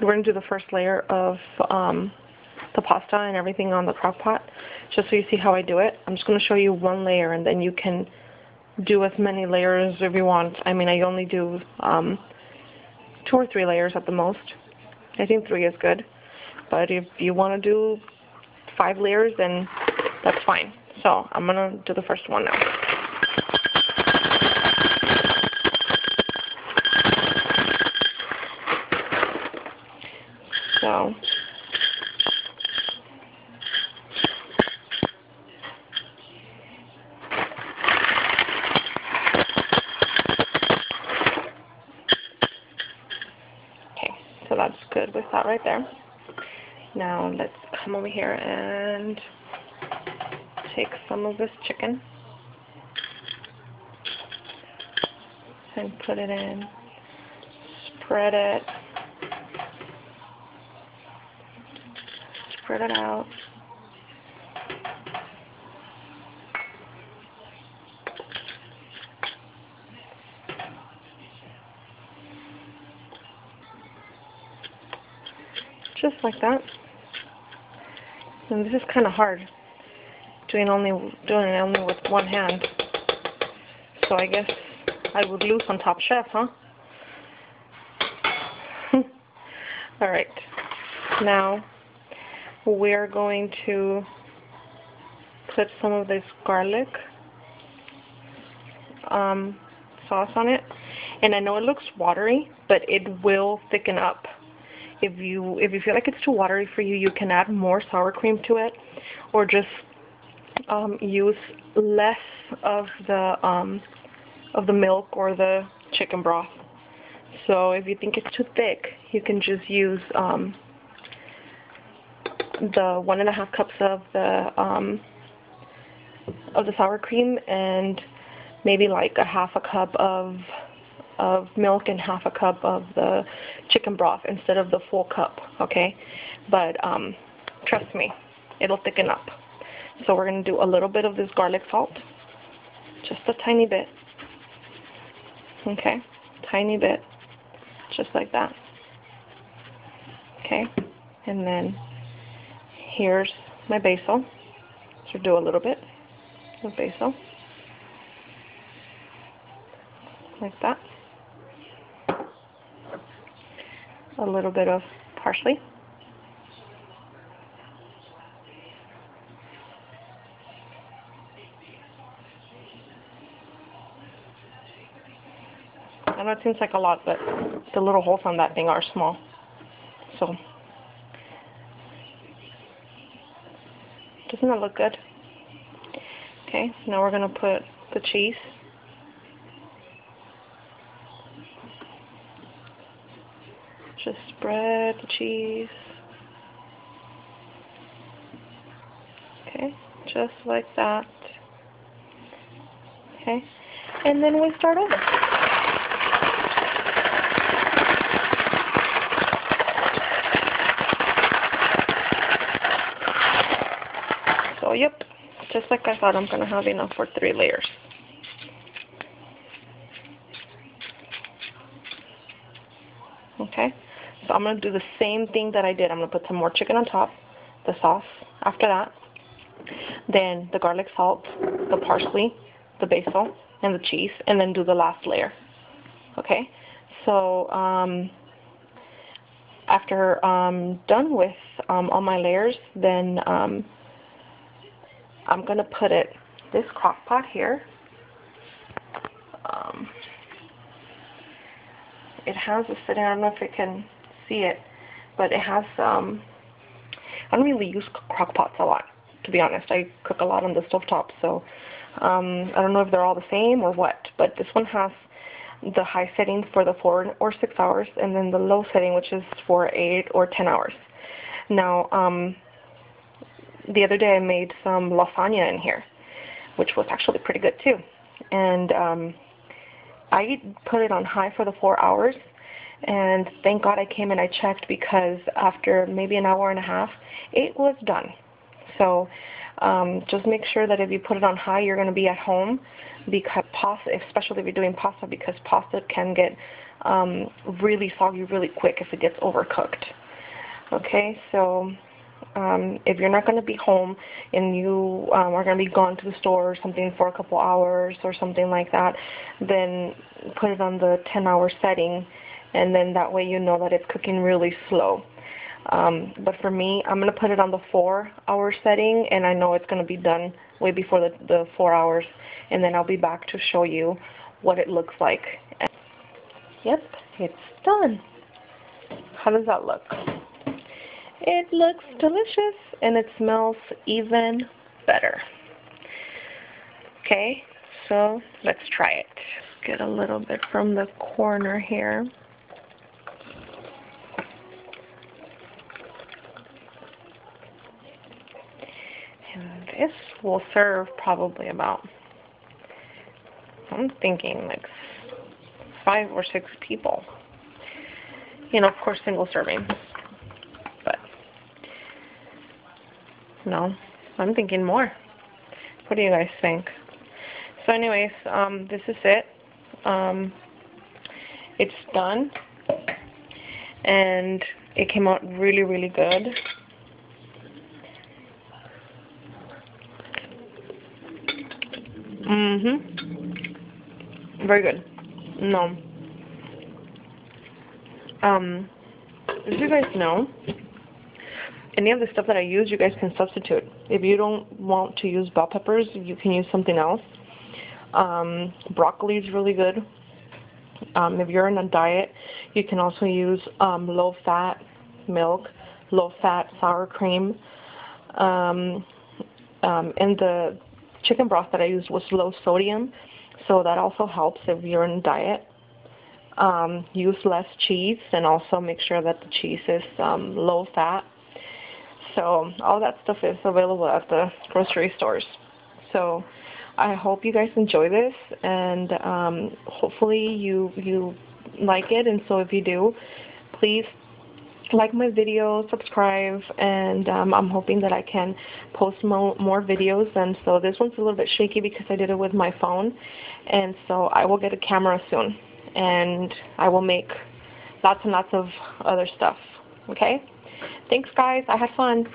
we're going to do the first layer of the pasta and everything on the crock pot, just so you see how I do it. I'm just going to show you one layer, and then you can do as many layers if you want. I mean, I only do 2 or 3 layers at the most. I think 3 is good. But if you want to do 5 layers, then that's fine. So I'm going to do the first one now. So so that's good with that right there. Now let's come over here and take some of this chicken and put it in, spread it out. Just like that. And this is kind of hard, doing it only with one hand. So I guess I would lose on Top Chef, huh? All right. Now we're going to put some of this garlic sauce on it. And I know it looks watery, but it will thicken up. If you feel like it's too watery for you, you can add more sour cream to it, or just use less of the milk or the chicken broth. So if you think it's too thick, you can just use the 1.5 cups of the sour cream and maybe like a 1/2 cup of milk and 1/2 cup of the chicken broth instead of the full cup, okay? But trust me, it'll thicken up. So we're going to do a little bit of this garlic salt, just a tiny bit, okay? Tiny bit, just like that, okay? And then here's my basil, so do a little bit of basil, like that. A little bit of parsley. I know it seems like a lot, but the little holes on that thing are small. So, doesn't that look good? Okay, now we're going to put the cheese. Just spread the cheese. Okay, just like that. Okay, and then we start over. So yep, just like I thought, I'm going to have enough for 3 layers. Okay, so I'm going to do the same thing that I did. I'm going to put some more chicken on top, the sauce after that, then the garlic salt, the parsley, the basil, and the cheese, and then do the last layer. Okay, so after I'm done with all my layers, then I'm going to put this crock pot here. It has a setting, I don't know if you can see it, but it has, I don't really use crock pots a lot, to be honest. I cook a lot on the stovetop, so I don't know if they're all the same or what, but this one has the high setting for the 4 or 6 hours, and then the low setting, which is for 8 or 10 hours. Now, the other day I made some lasagna in here, which was actually pretty good too. And I put it on high for the 4 hours, and thank God I came and I checked, because after maybe an hour and a half, it was done. So just make sure that if you put it on high, you're going to be at home, because pasta, especially if you're doing pasta, because pasta can get really soggy really quick if it gets overcooked. Okay, so if you're not going to be home and you are going to be gone to the store or something for a couple hours or something like that, then put it on the 10-hour setting, and then that way you know that it's cooking really slow. But for me, I'm going to put it on the 4-hour setting, and I know it's going to be done way before the 4 hours, and then I'll be back to show you what it looks like. And yep, it's done. How does that look? It looks delicious, and it smells even better. Okay, so let's try it. Get a little bit from the corner here. And this will serve probably about, I'm thinking like 5 or 6 people. You know, of course, single serving. But, no, I'm thinking more. What do you guys think? So anyways, this is it. It's done. And it came out really, really good. Very good. No. As you guys know, any of the stuff that I use, you guys can substitute. If you don't want to use bell peppers, you can use something else. Broccoli is really good. If you're on a diet, you can also use low-fat milk, low-fat sour cream. And the chicken broth that I used was low sodium, so that also helps if you're on a diet. Use less cheese, and also make sure that the cheese is low fat. So all that stuff is available at the grocery stores. So I hope you guys enjoy this, and hopefully you like it. And so if you do, please like my video, subscribe, and I'm hoping that I can post more videos. And so this one's a little bit shaky because I did it with my phone, and so I will get a camera soon, and I will make lots and lots of other stuff. Okay? Thanks, guys. I had fun.